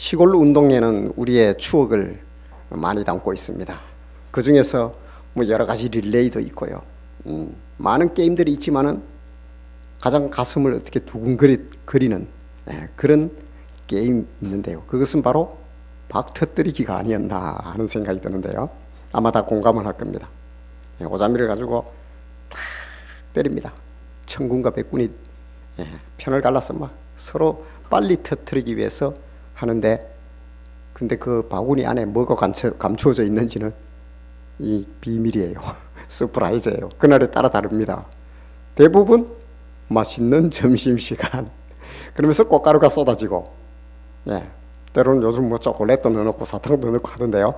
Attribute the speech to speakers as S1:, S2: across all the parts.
S1: 시골 운동회는 우리의 추억을 많이 담고 있습니다. 그 중에서 뭐 여러 가지 릴레이도 있고요. 많은 게임들이 있지만은 가장 가슴을 어떻게 두근거리는 그런 게임 있는데요. 그것은 바로 박 터뜨리기가 아니었나 하는 생각이 드는데요. 아마 다 공감을 할 겁니다. 오자미를 가지고 탁 때립니다. 천군과 백군이 편을 갈라서 막 서로 빨리 터뜨리기 위해서 하는데, 근데 그 바구니 안에 뭐가 감추어져 있는지는 이 비밀이에요. 서프라이즈예요. 그날에 따라 다릅니다. 대부분 맛있는 점심시간 그러면서 꽃가루가 쏟아지고, 때로는 요즘 뭐 초콜릿도 넣어놓고 사탕도 넣어놓고 하던데요.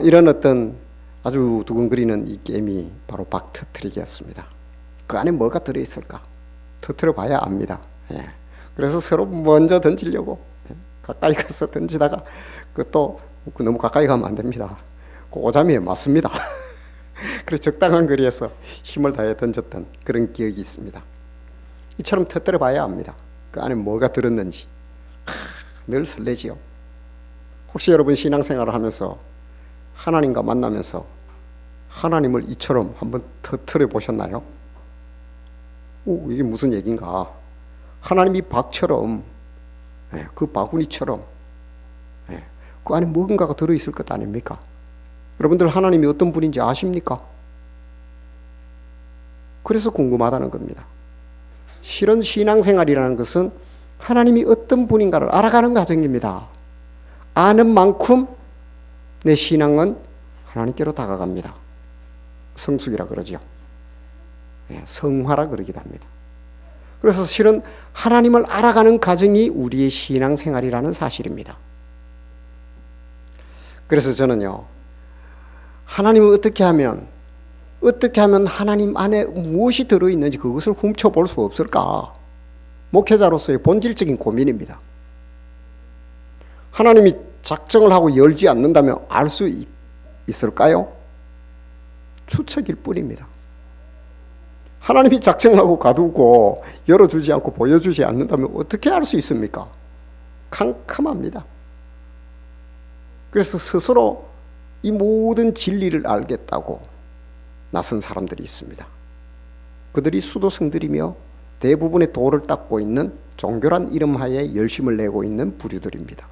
S1: 이런 어떤 아주 두근거리는 이 게임이 바로 박 터뜨리기였습니다. 그 안에 뭐가 들어있을까? 터뜨려 봐야 압니다. 그래서 서로 먼저 던지려고 가까이 가서 던지다가 그것도 너무 가까이 가면 안 됩니다. 그 오자미에 맞습니다. 그래서 적당한 거리에서 힘을 다해 던졌던 그런 기억이 있습니다. 이처럼 터뜨려 봐야 압니다. 그 안에 뭐가 들었는지. 늘 설레지요. 혹시 여러분 신앙생활을 하면서 하나님과 만나면서 하나님을 이처럼 한번 터뜨려 보셨나요? 이게 무슨 얘기인가? 하나님이 박처럼, 그 바구니처럼 그 안에 뭔가가 들어있을 것 아닙니까? 여러분들 하나님이 어떤 분인지 아십니까? 그래서 궁금하다는 겁니다. 실은 신앙생활이라는 것은 하나님이 어떤 분인가를 알아가는 과정입니다. 아는 만큼 내 신앙은 하나님께로 다가갑니다. 성숙이라 그러죠. 성화라 그러기도 합니다. 그래서 실은 하나님을 알아가는 과정이 우리의 신앙생활이라는 사실입니다. 그래서 저는요, 하나님을 어떻게 하면 하나님 안에 무엇이 들어있는지 그것을 훔쳐볼 수 없을까? 목회자로서의 본질적인 고민입니다. 하나님이 작정을 하고 열지 않는다면 알 수 있을까요? 추측일 뿐입니다. 하나님이 작정하고 가두고 열어주지 않고 보여주지 않는다면 어떻게 알 수 있습니까? 캄캄합니다. 그래서 스스로 이 모든 진리를 알겠다고 나선 사람들이 있습니다. 그들이 수도승들이며 대부분의 도를 닦고 있는 종교란 이름하에 열심을 내고 있는 부류들입니다.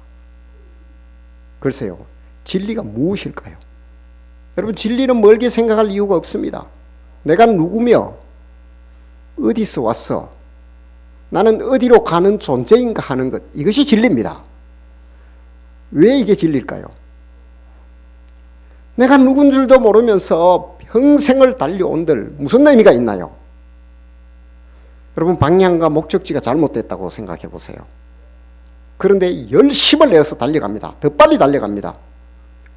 S1: 글쎄요, 진리가 무엇일까요? 여러분, 진리는 멀게 생각할 이유가 없습니다. 내가 누구며 어디서 왔어, 나는 어디로 가는 존재인가 하는 것, 이것이 진리입니다. 왜 이게 진리일까요? 내가 누군 줄도 모르면서 평생을 달려온들 무슨 의미가 있나요? 여러분, 방향과 목적지가 잘못됐다고 생각해 보세요. 그런데 열심을 내어서 달려갑니다. 더 빨리 달려갑니다.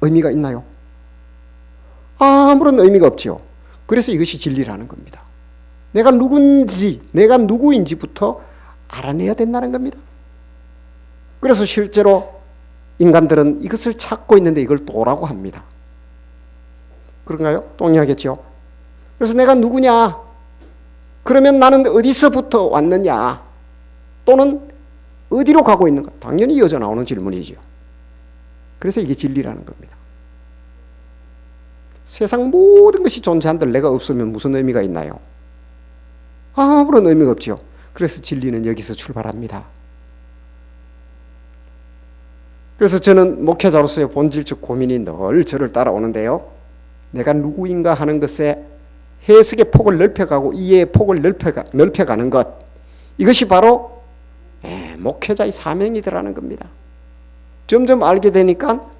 S1: 의미가 있나요? 아무런 의미가 없지요. 그래서 이것이 진리라는 겁니다. 내가 누군지, 내가 누구인지부터 알아내야 된다는 겁니다. 그래서 실제로 인간들은 이것을 찾고 있는데 이걸 도라고 합니다. 그런가요? 동의하겠죠? 그래서 내가 누구냐? 그러면 나는 어디서부터 왔느냐? 또는 어디로 가고 있는가? 당연히 이어져 나오는 질문이죠. 그래서 이게 진리라는 겁니다. 세상 모든 것이 존재한들 내가 없으면 무슨 의미가 있나요? 아무런 의미가 없죠. 그래서 진리는 여기서 출발합니다. 그래서 저는 목회자로서의 본질적 고민이 늘 저를 따라오는데요. 내가 누구인가 하는 것에 해석의 폭을 넓혀가고 이해의 폭을 넓혀가는 것, 이것이 바로 목회자의 사명이더라는 겁니다. 점점 알게 되니까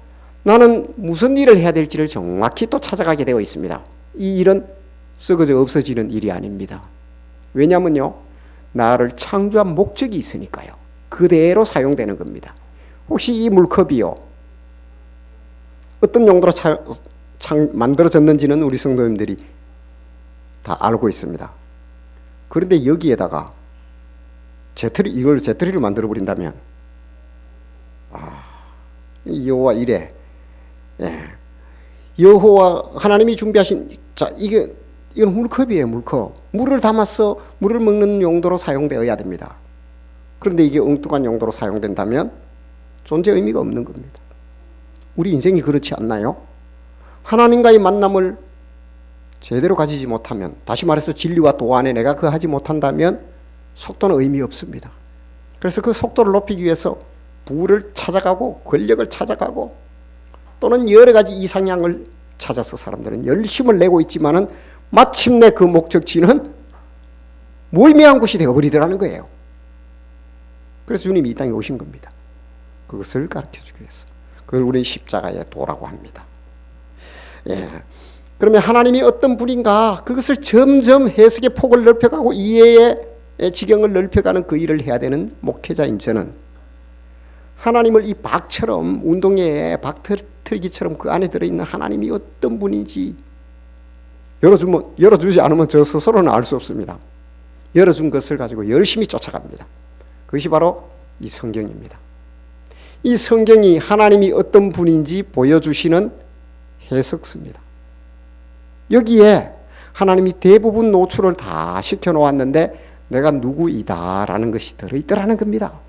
S1: 나는 무슨 일을 해야 될지를 정확히 또 찾아가게 되어 있습니다. 이 일은 썩어져 없어지는 일이 아닙니다. 왜냐하면요, 나를 창조한 목적이 있으니까요. 그대로 사용되는 겁니다. 혹시 이 물컵이요, 어떤 용도로 만들어졌는지는 우리 성도님들이 다 알고 있습니다. 그런데 여기에다가 이걸 재트리를 만들어 버린다면, 여호와 이래, 여호와 하나님이 준비하신, 이건 물컵이에요. 물컵. 물을 담아서 물을 먹는 용도로 사용되어야 됩니다. 그런데 이게 엉뚱한 용도로 사용된다면 존재 의미가 없는 겁니다. 우리 인생이 그렇지 않나요? 하나님과의 만남을 제대로 가지지 못하면, 다시 말해서 진리와 도 안에 내가 그 하지 못한다면 속도는 의미 없습니다. 그래서 그 속도를 높이기 위해서 부를 찾아가고 권력을 찾아가고 또는 여러 가지 이상향을 찾아서 사람들은 열심을 내고 있지만은 마침내 그 목적지는 무의미한 곳이 되어버리더라는 거예요. 그래서 주님이 이 땅에 오신 겁니다. 그것을 가르쳐주기 위해서. 그걸 우리는 십자가의 도라고 합니다. 예. 그러면 하나님이 어떤 분인가, 그것을 점점 해석의 폭을 넓혀가고 이해의 지경을 넓혀가는 그 일을 해야 되는 목회자인 저는 하나님을 이 박처럼, 운동회에 박 틀기처럼 그 안에 들어있는 하나님이 어떤 분인지 열어주지 않으면 저 스스로는 알 수 없습니다. 열어준 것을 가지고 열심히 쫓아갑니다. 그것이 바로 이 성경입니다. 이 성경이 하나님이 어떤 분인지 보여주시는 해석서입니다. 여기에 하나님이 대부분 노출을 다 시켜놓았는데 내가 누구이다라는 것이 들어있더라는 겁니다.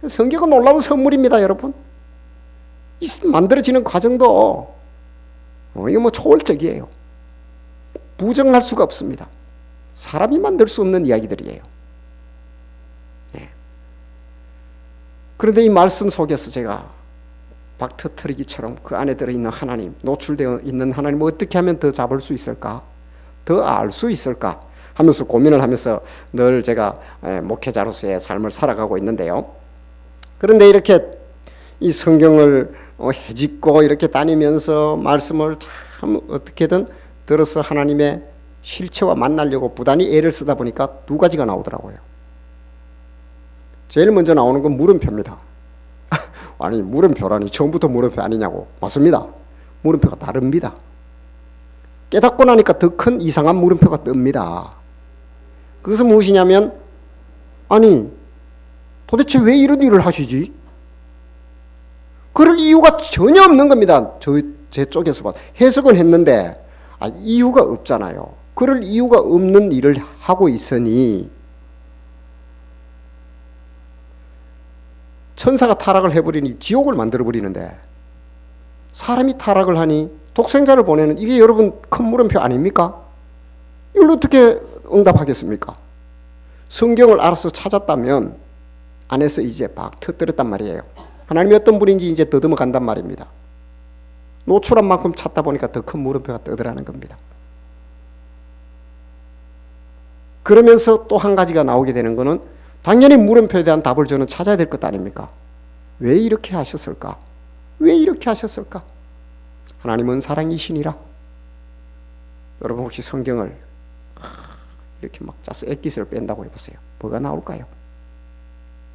S1: 성경은 놀라운 선물입니다, 여러분. 이 만들어지는 과정도 이거 뭐 초월적이에요. 부정할 수가 없습니다. 사람이 만들 수 없는 이야기들이에요. 네. 그런데 이 말씀 속에서 제가 박터트리기처럼 그 안에 들어있는 하나님, 노출되어 있는 하나님을 어떻게 하면 더 잡을 수 있을까? 더 알 수 있을까? 하면서 고민을 하면서 늘 제가 목회자로서의 삶을 살아가고 있는데요. 그런데 이렇게 이 성경을 헤집고 이렇게 다니면서 말씀을 참 어떻게든 들어서 하나님의 실체와 만나려고 부단히 애를 쓰다 보니까 두 가지가 나오더라고요. 제일 먼저 나오는 건 물음표입니다. 아니, 물음표라니 처음부터 물음표 아니냐고. 맞습니다. 물음표가 다릅니다. 깨닫고 나니까 더 큰 이상한 물음표가 뜹니다. 그것은 무엇이냐면, 아니 도대체 왜 이런 일을 하시지? 그럴 이유가 전혀 없는 겁니다. 제 쪽에서 봐. 해석은 했는데 이유가 없잖아요. 그럴 이유가 없는 일을 하고 있으니 천사가 타락을 해버리니 지옥을 만들어버리는데 사람이 타락을 하니 독생자를 보내는, 이게 여러분 큰 물음표 아닙니까? 이걸 어떻게 응답하겠습니까? 성경을 알아서 찾았다면 안에서 이제 막 터뜨렸단 말이에요. 하나님이 어떤 분인지 이제 더듬어 간단 말입니다. 노출한 만큼 찾다 보니까 더 큰 물음표가 뜨더라는 겁니다. 그러면서 또 한 가지가 나오게 되는 것은 당연히 물음표에 대한 답을 저는 찾아야 될 것 아닙니까? 왜 이렇게 하셨을까? 왜 이렇게 하셨을까? 하나님은 사랑이시니라. 여러분 혹시 성경을 이렇게 막 짜서 엑기스를 뺀다고 해보세요. 뭐가 나올까요?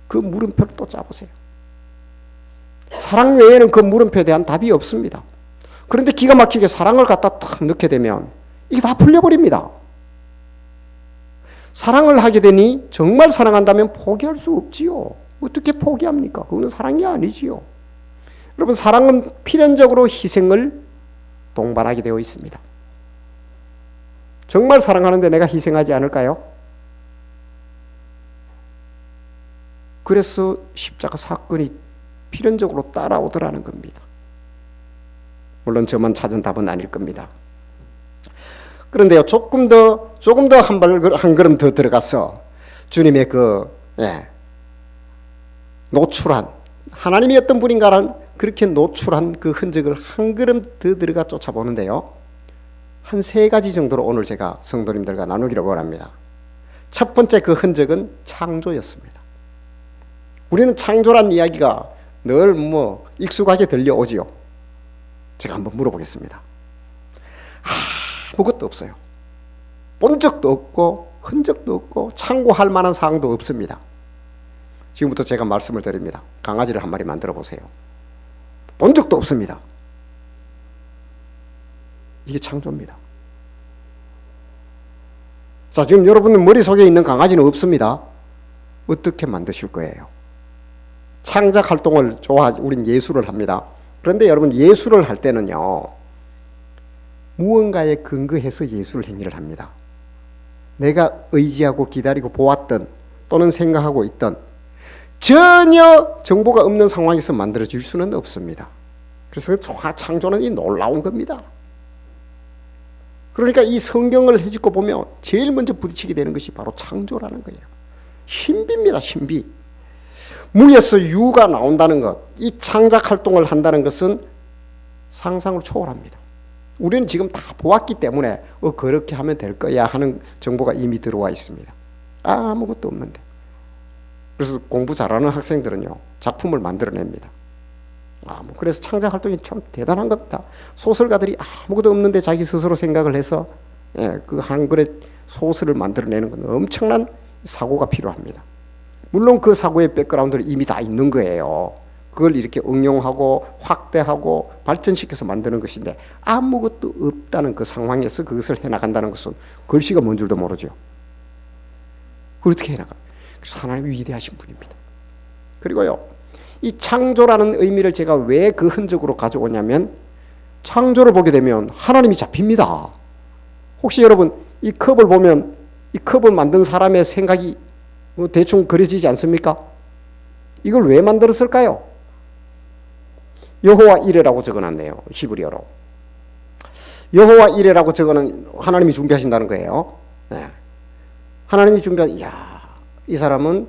S1: 그 물음표를 또 짜보세요. 사랑 외에는 그 물음표에 대한 답이 없습니다. 그런데 기가 막히게 사랑을 갖다 탁 넣게 되면 이게 다 풀려버립니다. 사랑을 하게 되니 정말 사랑한다면 포기할 수 없지요. 어떻게 포기합니까? 그거는 사랑이 아니지요. 여러분, 사랑은 필연적으로 희생을 동반하게 되어 있습니다. 정말 사랑하는데 내가 희생하지 않을까요? 그래서 십자가 사건이 필연적으로 따라오더라는 겁니다. 물론 저만 찾은 답은 아닐 겁니다. 그런데요, 조금 더 한 걸음 더 들어가서 주님의 노출한, 하나님이 어떤 분인가를 그렇게 노출한 그 흔적을 한 걸음 더 들어가 쫓아보는데요. 한 세 가지 정도로 오늘 제가 성도님들과 나누기를 원합니다. 첫 번째 그 흔적은 창조였습니다. 우리는 창조란 이야기가 늘 익숙하게 들려오지요. 제가 한번 물어보겠습니다. 아무것도 없어요. 본 적도 없고 흔적도 없고 참고할 만한 사항도 없습니다. 지금부터 제가 말씀을 드립니다. 강아지를 한 마리 만들어 보세요. 본 적도 없습니다. 이게 창조입니다. 자, 지금 여러분 머릿속에 있는 강아지는 없습니다. 어떻게 만드실 거예요? 창작 활동을 우린 예술을 합니다. 그런데 여러분, 예술을 할 때는요, 무언가에 근거해서 예술 행위를 합니다. 내가 의지하고 기다리고 보았던 또는 생각하고 있던 전혀 정보가 없는 상황에서 만들어질 수는 없습니다. 그래서 창조는 이 놀라운 겁니다. 그러니까 이 성경을 해집고 보면 제일 먼저 부딪히게 되는 것이 바로 창조라는 거예요. 신비입니다. 신비. 무에서 유가 나온다는 것, 이 창작 활동을 한다는 것은 상상을 초월합니다. 우리는 지금 다 보았기 때문에 그렇게 하면 될 거야 하는 정보가 이미 들어와 있습니다. 아무것도 없는데. 그래서 공부 잘하는 학생들은요, 작품을 만들어냅니다. 그래서 창작 활동이 참 대단한 겁니다. 소설가들이 아무것도 없는데 자기 스스로 생각을 해서 그 한 권의 소설을 만들어내는 건 엄청난 사고가 필요합니다. 물론 그 사고의 백그라운드는 이미 다 있는 거예요. 그걸 이렇게 응용하고 확대하고 발전시켜서 만드는 것인데 아무것도 없다는 그 상황에서 그것을 해나간다는 것은 글씨가 뭔 줄도 모르죠. 그걸 어떻게 해나가요? 그래서 하나님이 위대하신 분입니다. 그리고요, 이 창조라는 의미를 제가 왜 그 흔적으로 가져오냐면 창조를 보게 되면 하나님이 잡힙니다. 혹시 여러분 이 컵을 보면 이 컵을 만든 사람의 생각이 대충 그려지지 않습니까? 이걸 왜 만들었을까요? 여호와 이레라고 적어놨네요. 히브리어로. 여호와 이레라고 적어는 하나님이 준비하신다는 거예요. 네. 하나님이 이 사람은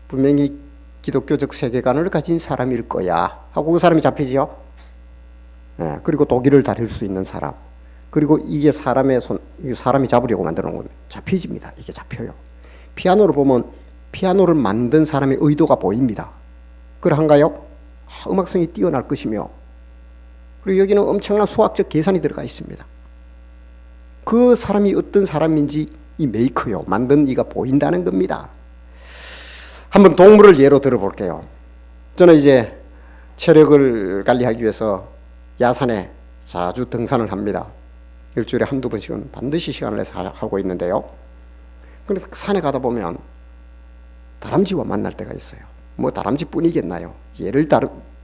S1: 분명히 기독교적 세계관을 가진 사람일 거야 하고 그 사람이 잡히죠. 네. 그리고 독일을 다룰 수 있는 사람. 그리고 이게 사람이 잡으려고 만들어 놓은 겁니다. 잡히집니다. 이게 잡혀요. 피아노를 보면 피아노를 만든 사람의 의도가 보입니다. 그러한가요? 음악성이 뛰어날 것이며, 그리고 여기는 엄청난 수학적 계산이 들어가 있습니다. 그 사람이 어떤 사람인지 이 메이커요, 만든 이가 보인다는 겁니다. 한번 동물을 예로 들어볼게요. 저는 이제 체력을 관리하기 위해서 야산에 자주 등산을 합니다. 일주일에 한두 번씩은 반드시 시간을 내서 하고 있는데요. 그런데 산에 가다 보면 다람쥐와 만날 때가 있어요. 다람쥐뿐이겠나요?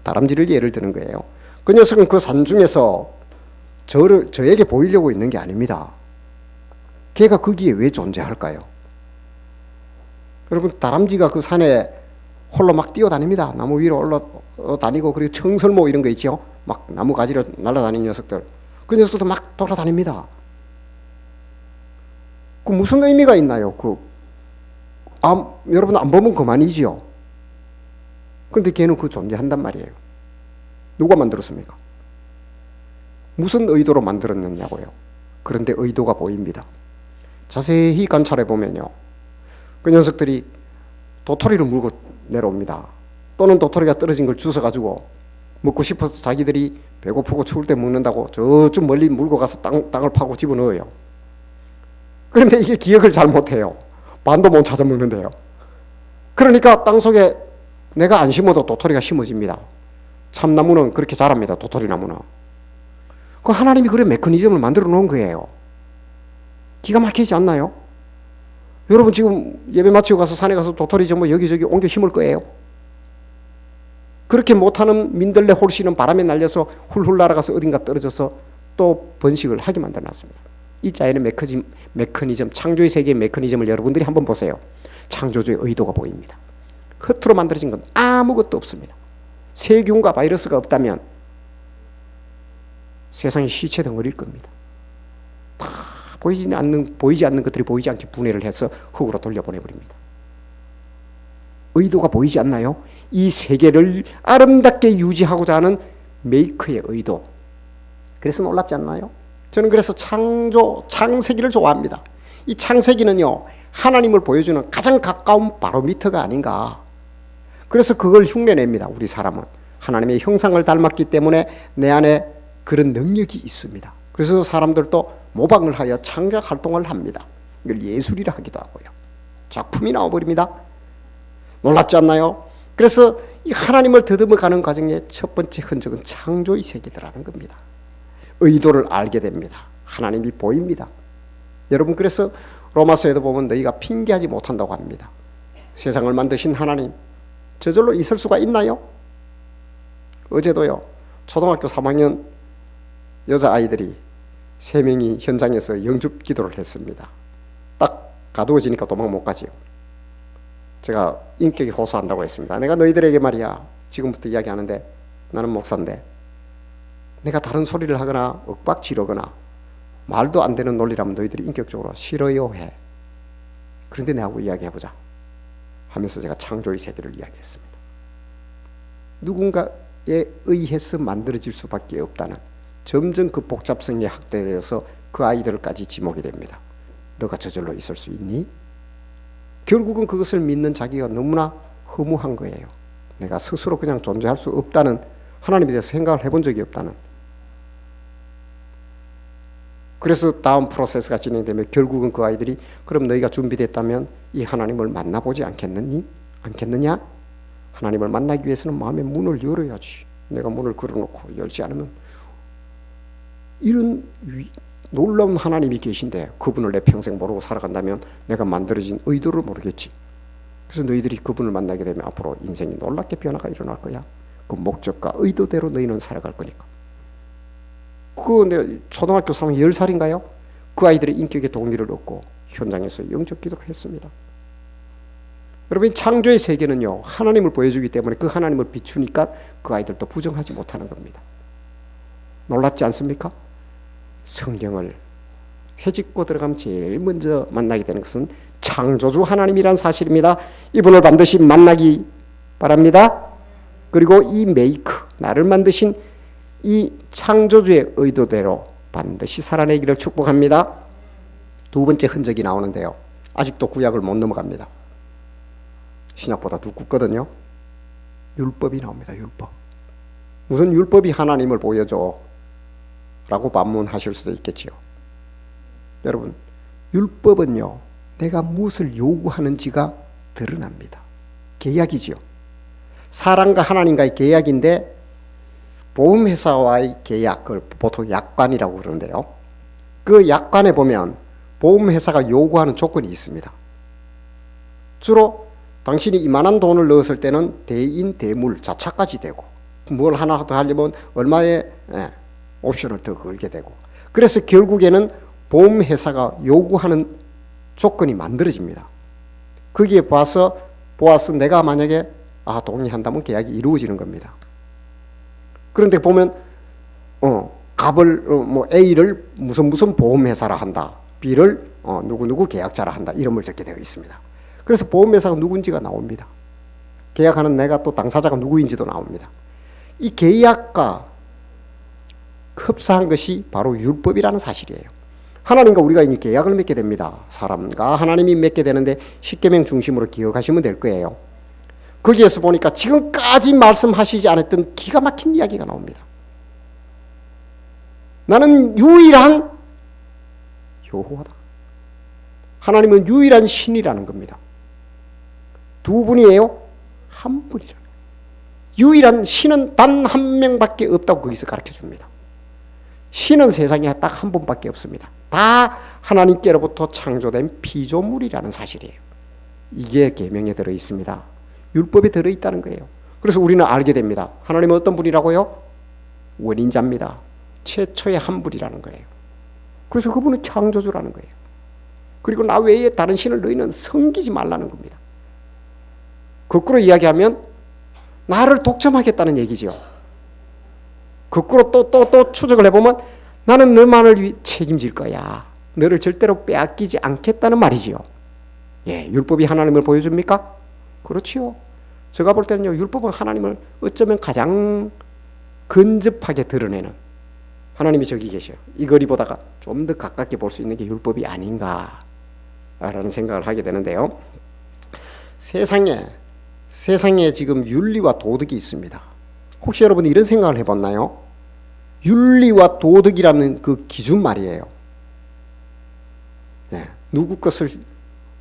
S1: 다람쥐를 예를 드는 거예요. 그 녀석은 그 산중에서 저에게 보이려고 있는 게 아닙니다. 걔가 거기에 왜 존재할까요? 여러분, 다람쥐가 그 산에 홀로 막 뛰어다닙니다. 나무 위로 올라다니고, 그리고 청설모 이런 거 있죠? 막 나무 가지를 날아다니는 녀석들. 그 녀석도 막 돌아다닙니다. 그 무슨 의미가 있나요? 여러분 안 보면 그만이지요. 그런데 걔는 그 존재한단 말이에요. 누가 만들었습니까? 무슨 의도로 만들었느냐고요. 그런데 의도가 보입니다. 자세히 관찰해 보면요, 그 녀석들이 도토리를 물고 내려옵니다. 또는 도토리가 떨어진 걸 주워가지고 먹고 싶어서 자기들이 배고프고 추울 때 먹는다고 저쪽 멀리 물고 가서 땅을 파고 집어넣어요. 그런데 이게 기억을 잘 못해요. 반도 못 찾아 먹는데요. 그러니까 땅속에 내가 안 심어도 도토리가 심어집니다. 참나무는 그렇게 자랍니다. 도토리 나무는. 그 하나님이 그런 메커니즘을 만들어 놓은 거예요. 기가 막히지 않나요? 여러분 지금 예배 마치고 가서 산에 가서 도토리 전부 여기저기 옮겨 심을 거예요. 그렇게 못하는 민들레 홀씨는 바람에 날려서 훌훌 날아가서 어딘가 떨어져서 또 번식을 하게 만들어놨습니다. 이 자연의 메커니즘, 창조의 세계의 메커니즘을 여러분들이 한번 보세요. 창조주의 의도가 보입니다. 겉으로 만들어진 건 아무것도 없습니다. 세균과 바이러스가 없다면 세상이 시체 덩어리일 겁니다. 다 보이지 않는 것들이 보이지 않게 분해를 해서 흙으로 돌려보내버립니다. 의도가 보이지 않나요? 이 세계를 아름답게 유지하고자 하는 메이커의 의도. 그래서 놀랍지 않나요? 저는 그래서 창세기를 좋아합니다. 이 창세기는요, 하나님을 보여주는 가장 가까운 바로미터가 아닌가. 그래서 그걸 흉내냅니다. 우리 사람은 하나님의 형상을 닮았기 때문에 내 안에 그런 능력이 있습니다. 그래서 사람들도 모방을 하여 창작 활동을 합니다. 이걸 예술이라 하기도 하고요. 작품이 나와버립니다. 놀랍지 않나요? 그래서 이 하나님을 더듬어가는 과정의 첫 번째 흔적은 창조의 세계더라는 겁니다. 의도를 알게 됩니다. 하나님이 보입니다. 여러분, 그래서 로마서에도 보면 너희가 핑계하지 못한다고 합니다. 세상을 만드신 하나님, 저절로 있을 수가 있나요? 어제도요, 초등학교 3학년 여자아이들이 3명이 현장에서 영접 기도를 했습니다. 딱 가두어지니까 도망 못 가지요. 제가 인격이 호소한다고 했습니다. 내가 너희들에게 말이야, 지금부터 이야기하는데 나는 목사인데 내가 다른 소리를 하거나 윽박지르거나 말도 안 되는 논리라면 너희들이 인격적으로 싫어요 해. 그런데 내하고 이야기해보자 하면서 제가 창조의 세계를 이야기했습니다. 누군가에 의해서 만들어질 수밖에 없다는, 점점 그 복잡성이 확대되어서 그 아이들까지 지목이 됩니다. 너가 저절로 있을 수 있니? 결국은 그것을 믿는 자기가 너무나 허무한 거예요. 내가 스스로 그냥 존재할 수 없다는, 하나님에 대해서 생각을 해본 적이 없다는. 그래서 다음 프로세스가 진행되면 결국은 그 아이들이 그럼 너희가 준비됐다면 이 하나님을 만나보지 않겠느냐? 하나님을 만나기 위해서는 마음의 문을 열어야지. 내가 문을 걸어놓고 열지 않으면, 이런 놀라운 하나님이 계신데 그분을 내 평생 모르고 살아간다면 내가 만들어진 의도를 모르겠지. 그래서 너희들이 그분을 만나게 되면 앞으로 인생이 놀랍게 변화가 일어날 거야. 그 목적과 의도대로 너희는 살아갈 거니까. 내 초등학교 3학년 10살인가요? 그 아이들의 인격의 동기를 얻고 현장에서 영적 기도를 했습니다. 여러분, 창조의 세계는요, 하나님을 보여주기 때문에 그 하나님을 비추니까 그 아이들도 부정하지 못하는 겁니다. 놀랍지 않습니까? 성경을 헤집고 들어가면 제일 먼저 만나게 되는 것은 창조주 하나님이란 사실입니다. 이분을 반드시 만나기 바랍니다. 그리고 이 메이커, 나를 만드신 이 창조주의 의도대로 반드시 살아내기를 축복합니다. 두 번째 흔적이 나오는데요, 아직도 구약을 못 넘어갑니다. 신약보다 두껍거든요. 율법이 나옵니다. 율법. 무슨 율법이 하나님을 보여줘? 라고 반문하실 수도 있겠지요. 여러분, 율법은요, 내가 무엇을 요구하는지가 드러납니다. 계약이지요. 사람과 하나님과의 계약인데, 보험회사와의 계약, 그걸 보통 약관이라고 그러는데요, 그 약관에 보면 보험회사가 요구하는 조건이 있습니다. 주로 당신이 이만한 돈을 넣었을 때는 대인, 대물, 자차까지 되고, 뭘 하나 더 하려면 얼마의 옵션을 더 걸게 되고, 그래서 결국에는 보험회사가 요구하는 조건이 만들어집니다. 거기에 보아서 내가 만약에 동의한다면 계약이 이루어지는 겁니다. 그런데 보면 값을 A를 무슨 보험회사라 한다, B를 누구 계약자라 한다, 이름을 적게 되어 있습니다. 그래서 보험회사가 누군지가 나옵니다. 계약하는 내가 또 당사자가 누구인지도 나옵니다. 이 계약과 흡사한 것이 바로 율법이라는 사실이에요. 하나님과 우리가 이제 계약을 맺게 됩니다. 사람과 하나님이 맺게 되는데 십계명 중심으로 기억하시면 될 거예요. 거기에서 보니까 지금까지 말씀하시지 않았던 기가 막힌 이야기가 나옵니다. 나는 유일한 여호와다. 하나님은 유일한 신이라는 겁니다. 두 분이에요? 한 분이라는 거예요. 유일한 신은 단 한 명밖에 없다고 거기서 가르쳐 줍니다. 신은 세상에 딱 한 분밖에 없습니다. 다 하나님께로부터 창조된 피조물이라는 사실이에요. 이게 계명에 들어 있습니다. 율법에 들어 있다는 거예요. 그래서 우리는 알게 됩니다. 하나님은 어떤 분이라고요? 원인자입니다. 최초의 한 분이라는 거예요. 그래서 그분은 창조주라는 거예요. 그리고 나 외에 다른 신을 너희는 섬기지 말라는 겁니다. 거꾸로 이야기하면 나를 독점하겠다는 얘기죠. 거꾸로 또 추적을 해보면 나는 너만을 책임질 거야. 너를 절대로 빼앗기지 않겠다는 말이지요. 예, 율법이 하나님을 보여줍니까? 그렇지요. 제가 볼 때는요, 율법은 하나님을 어쩌면 가장 근접하게 드러내는, 하나님이 저기 계셔요, 이 거리 보다가 좀 더 가깝게 볼 수 있는 게 율법이 아닌가 라는 생각을 하게 되는데요, 세상에 지금 윤리와 도덕이 있습니다. 혹시 여러분 이런 생각을 해봤나요? 윤리와 도덕이라는 그 기준 말이에요. 네, 누구 것을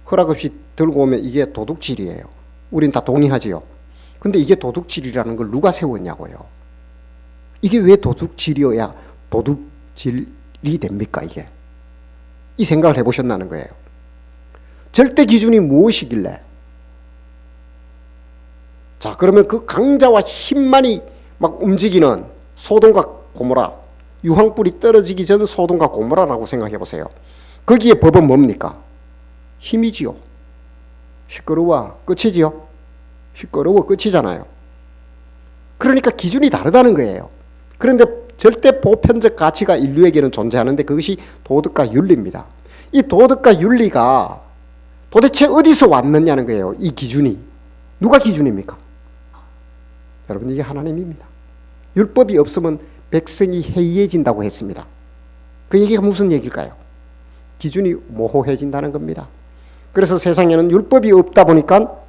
S1: 허락 없이 들고 오면 이게 도둑질이에요. 우린 다 동의하지요. 근데 이게 도둑질이라는 걸 누가 세웠냐고요. 이게 왜 도둑질이어야 도둑질이 됩니까? 이게 이 생각을 해보셨나는 거예요. 절대 기준이 무엇이길래? 자, 그러면 그 강자와 힘만이 막 움직이는 소돔과 고모라, 유황불이 떨어지기 전 소돔과 고모라라고 생각해 보세요. 거기에 법은 뭡니까? 힘이지요. 시끄러워 끝이지요. 시끄러워 끝이잖아요. 그러니까 기준이 다르다는 거예요. 그런데 절대 보편적 가치가 인류에게는 존재하는데 그것이 도덕과 윤리입니다. 이 도덕과 윤리가 도대체 어디서 왔느냐는 거예요. 이 기준이. 누가 기준입니까? 여러분, 이게 하나님입니다. 율법이 없으면 백성이 해이해진다고 했습니다. 그 얘기가 무슨 얘기일까요? 기준이 모호해진다는 겁니다. 그래서 세상에는 율법이 없다 보니까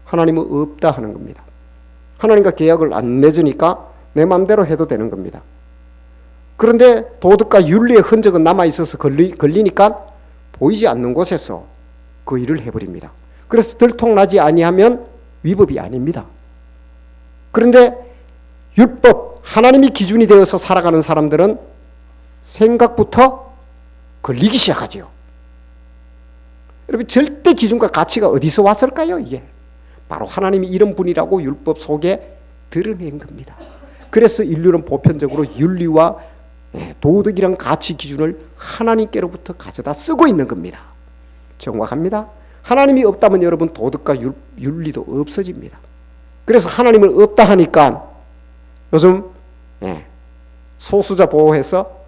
S1: 하나님은 없다 하는 겁니다. 하나님과 계약을 안 맺으니까 내 마음대로 해도 되는 겁니다. 그런데 도덕과 윤리의 흔적은 남아있어서 걸리니까 보이지 않는 곳에서 그 일을 해버립니다. 그래서 들통나지 아니하면 위법이 아닙니다. 그런데 율법, 하나님이 기준이 되어서 살아가는 사람들은 생각부터 걸리기 시작하지요. 여러분, 절대 기준과 가치가 어디서 왔을까요? 이게 바로 하나님이 이런 분이라고 율법 속에 드러낸 겁니다. 그래서 인류는 보편적으로 윤리와 도덕이란 가치 기준을 하나님께로부터 가져다 쓰고 있는 겁니다. 정확합니다. 하나님이 없다면 여러분 도덕과 윤리도 없어집니다. 그래서 하나님을 없다 하니까 요즘 소수자 보호해서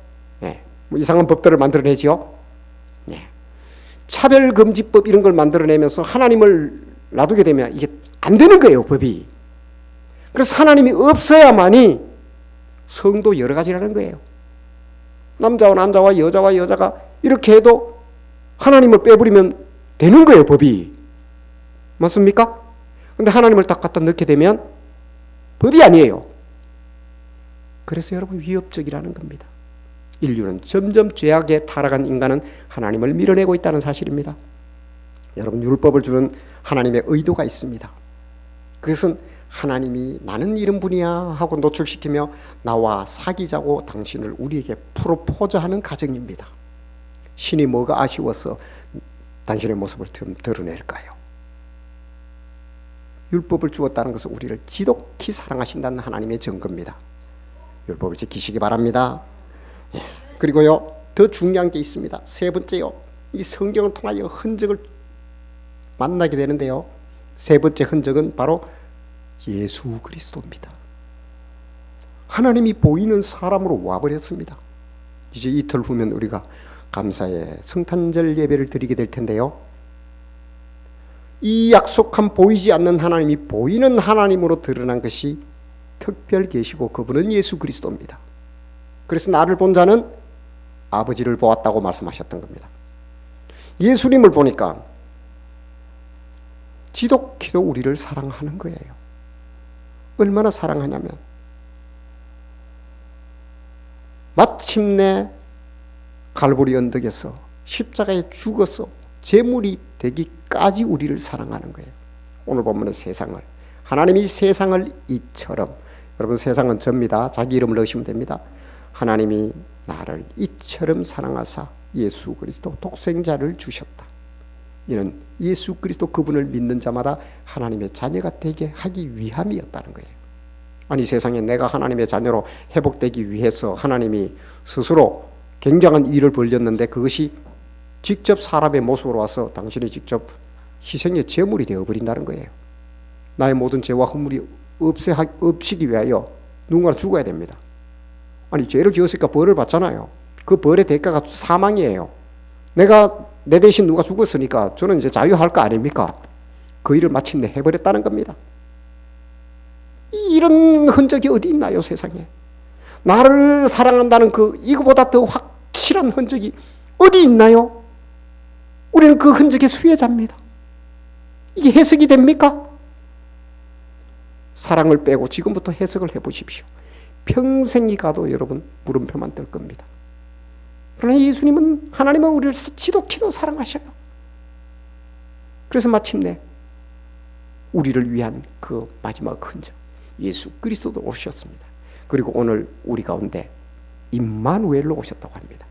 S1: 뭐 이상한 법들을 만들어내지요. 차별금지법 이런 걸 만들어내면서 하나님을 놔두게 되면 이게 안 되는 거예요, 법이. 그래서 하나님이 없어야만이 성도 여러 가지라는 거예요. 남자와 남자와 여자와 여자가 이렇게 해도 하나님을 빼버리면 되는 거예요, 법이. 맞습니까? 근데 하나님을 딱 갖다 넣게 되면 법이 아니에요. 그래서 여러분 위협적이라는 겁니다. 인류는 점점 죄악에 타락한 인간은 하나님을 밀어내고 있다는 사실입니다. 여러분, 율법을 주는 하나님의 의도가 있습니다. 그것은 하나님이 나는 이런 분이야 하고 노출시키며 나와 사귀자고 당신을 우리에게 프로포즈하는 가정입니다. 신이 뭐가 아쉬워서 당신의 모습을 드러낼까요? 율법을 주었다는 것은 우리를 지독히 사랑하신다는 하나님의 증거입니다. 율법을 지키시기 바랍니다. 그리고요, 더 중요한 게 있습니다. 세 번째요, 이 성경을 통하여 흔적을 만나게 되는데요, 세 번째 흔적은 바로 예수 그리스도입니다. 하나님이 보이는 사람으로 와버렸습니다. 이제 이틀 후면 우리가 감사의 성탄절 예배를 드리게 될 텐데요, 이 약속한 보이지 않는 하나님이 보이는 하나님으로 드러난 것이 특별 계시고 그분은 예수 그리스도입니다. 그래서 나를 본 자는 아버지를 보았다고 말씀하셨던 겁니다. 예수님을 보니까 지독히도 우리를 사랑하는 거예요. 얼마나 사랑하냐면 마침내 갈보리 언덕에서 십자가에 죽어서 제물이 되기까지 우리를 사랑하는 거예요. 오늘 본문은 세상을, 하나님이 세상을 이처럼, 여러분 세상은 접니다. 자기 이름을 넣으시면 됩니다. 하나님이 나를 이처럼 사랑하사 예수 그리스도 독생자를 주셨다. 이는 예수 그리스도 그분을 믿는 자마다 하나님의 자녀가 되게 하기 위함이었다는 거예요. 아니, 세상에 내가 하나님의 자녀로 회복되기 위해서 하나님이 스스로 굉장한 일을 벌였는데 그것이 직접 사람의 모습으로 와서 당신이 직접 희생의 제물이 되어버린다는 거예요. 나의 모든 죄와 허물이 없이기 위하여 누군가 죽어야 됩니다. 아니, 죄를 지었으니까 벌을 받잖아요. 그 벌의 대가가 사망이에요. 내 대신 누가 죽었으니까 저는 이제 자유할 거 아닙니까? 그 일을 마침내 해버렸다는 겁니다. 이런 흔적이 어디 있나요, 세상에? 나를 사랑한다는 이거보다 더 확실한 흔적이 어디 있나요? 우리는 그 흔적의 수혜자입니다. 이게 해석이 됩니까? 사랑을 빼고 지금부터 해석을 해보십시오. 평생이 가도 여러분 물음표만 뜰 겁니다. 그러나 예수님은, 하나님은 우리를 지독히도 사랑하셔요. 그래서 마침내 우리를 위한 그 마지막 흔적, 예수 그리스도도 오셨습니다. 그리고 오늘 우리 가운데 임마누엘로 오셨다고 합니다.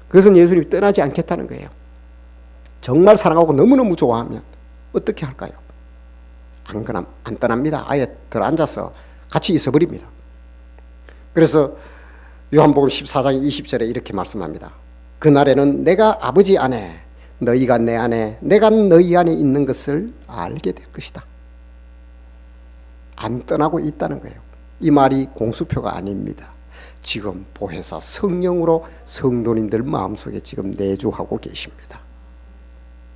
S1: 그것은 예수님이 떠나지 않겠다는 거예요. 정말 사랑하고 너무너무 좋아하면 어떻게 할까요? 안 떠납니다. 아예 들어앉아서 같이 있어버립니다. 그래서 요한복음 14장 20절에 이렇게 말씀합니다. 그날에는 내가 아버지 안에 너희가 내 안에, 내가 너희 안에 있는 것을 알게 될 것이다. 안 떠나고 있다는 거예요. 이 말이 공수표가 아닙니다. 지금 보혜사 성령으로 성도님들 마음속에 지금 내주하고 계십니다.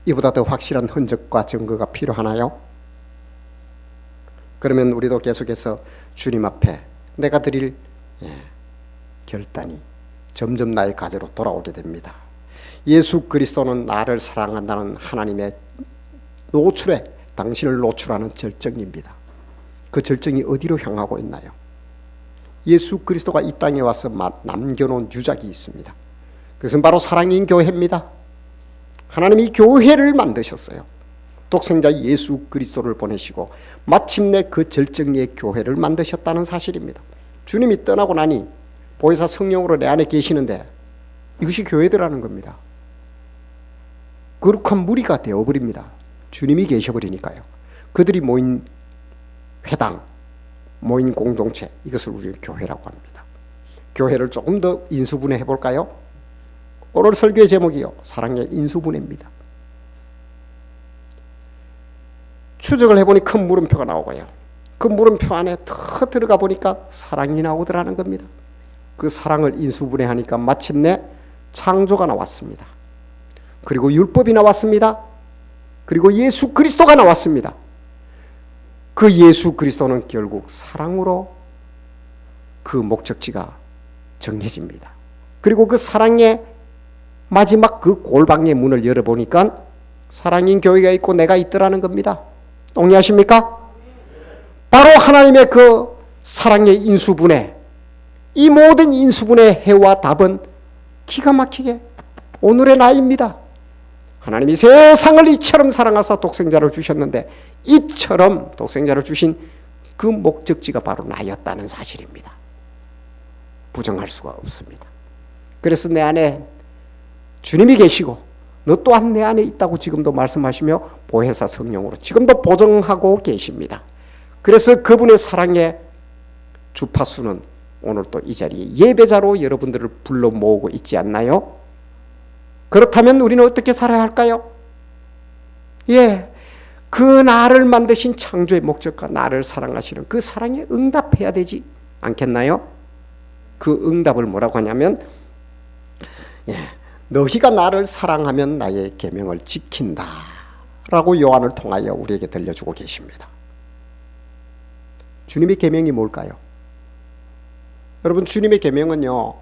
S1: 이보다 더 확실한 흔적과 증거가 필요하나요? 그러면 우리도 계속해서 주님 앞에 내가 드릴 결단이 점점 나의 가제로 돌아오게 됩니다. 예수 그리스도는 나를 사랑한다는 하나님의 노출에 당신을 노출하는 절정입니다. 그 절정이 어디로 향하고 있나요? 예수 그리스도가 이 땅에 와서 남겨놓은 유작이 있습니다. 그것은 바로 사랑인 교회입니다. 하나님이 교회를 만드셨어요. 독생자 예수 그리스도를 보내시고 마침내 그 절정의 교회를 만드셨다는 사실입니다. 주님이 떠나고 나니 보혜사 성령으로 내 안에 계시는데 이것이 교회들하는 겁니다. 거룩한 무리가 되어버립니다. 주님이 계셔버리니까요. 그들이 모인 회당, 모인 공동체, 이것을 우리는 교회라고 합니다. 교회를 조금 더 인수분해 해볼까요? 오늘 설교의 제목이요, 사랑의 인수분해입니다. 추적을 해보니 큰 물음표가 나오고요, 그 물음표 안에 더 들어가 보니까 사랑이 나오더라는 겁니다. 그 사랑을 인수분해하니까 마침내 창조가 나왔습니다. 그리고 율법이 나왔습니다. 그리고 예수 그리스도가 나왔습니다. 그 예수 그리스도는 결국 사랑으로 그 목적지가 정해집니다. 그리고 그 사랑의 마지막 그 골방의 문을 열어보니까 사랑인 교회가 있고 내가 있더라는 겁니다. 동의하십니까? 바로 하나님의 그 사랑의 인수분해, 이 모든 인수분해 해와 답은 기가 막히게 오늘의 나입니다. 하나님이 세상을 이처럼 사랑하사 독생자를 주셨는데 이처럼 독생자를 주신 그 목적지가 바로 나였다는 사실입니다. 부정할 수가 없습니다. 그래서 내 안에 주님이 계시고 너 또한 내 안에 있다고 지금도 말씀하시며 보혜사 성령으로 지금도 보증하고 계십니다. 그래서 그분의 사랑의 주파수는 오늘 또 이 자리에 예배자로 여러분들을 불러 모으고 있지 않나요? 그렇다면 우리는 어떻게 살아야 할까요? 그 나를 만드신 창조의 목적과 나를 사랑하시는 그 사랑에 응답해야 되지 않겠나요? 그 응답을 뭐라고 하냐면 너희가 나를 사랑하면 나의 계명을 지킨다 라고 요한을 통하여 우리에게 들려주고 계십니다. 주님의 계명이 뭘까요? 여러분, 주님의 계명은요,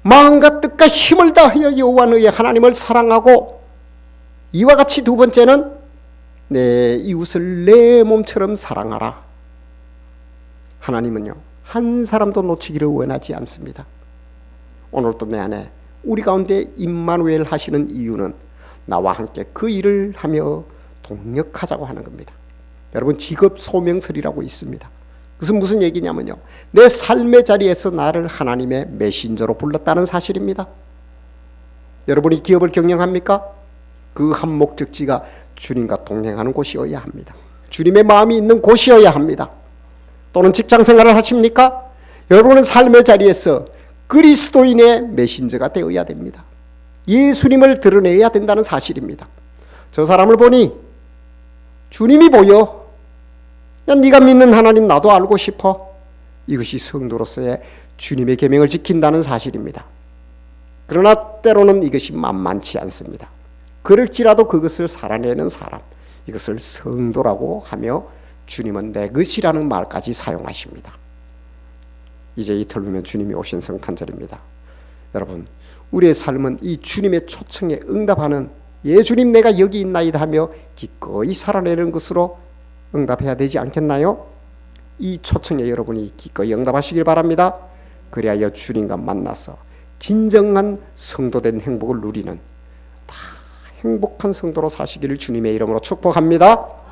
S1: 마음과 뜻과 힘을 다하여 여호와 너희 하나님을 사랑하고 이와 같이 두 번째는 내 이웃을 내 몸처럼 사랑하라. 하나님은요, 한 사람도 놓치기를 원하지 않습니다. 오늘도 내 안에 우리 가운데 임마누엘 하시는 이유는 나와 함께 그 일을 하며 동력하자고 하는 겁니다. 여러분, 직업 소명설이라고 있습니다. 그것은 무슨 얘기냐면요, 내 삶의 자리에서 나를 하나님의 메신저로 불렀다는 사실입니다. 여러분이 기업을 경영합니까? 그 한 목적지가 주님과 동행하는 곳이어야 합니다. 주님의 마음이 있는 곳이어야 합니다. 또는 직장생활을 하십니까? 여러분은 삶의 자리에서 그리스도인의 메신저가 되어야 됩니다. 예수님을 드러내야 된다는 사실입니다. 저 사람을 보니 주님이 보여. 야, 네가 믿는 하나님 나도 알고 싶어. 이것이 성도로서의 주님의 계명을 지킨다는 사실입니다. 그러나 때로는 이것이 만만치 않습니다. 그럴지라도 그것을 살아내는 사람, 이것을 성도라고 하며 주님은 내 것이라는 말까지 사용하십니다. 이제 이틀 후면 주님이 오신 성탄절입니다. 여러분, 우리의 삶은 이 주님의 초청에 응답하는 주님 내가 여기 있나이다 하며 기꺼이 살아내는 것으로 응답해야 되지 않겠나요? 이 초청에 여러분이 기꺼이 응답하시길 바랍니다. 그리하여 주님과 만나서 진정한 성도된 행복을 누리는 다 행복한 성도로 사시기를 주님의 이름으로 축복합니다.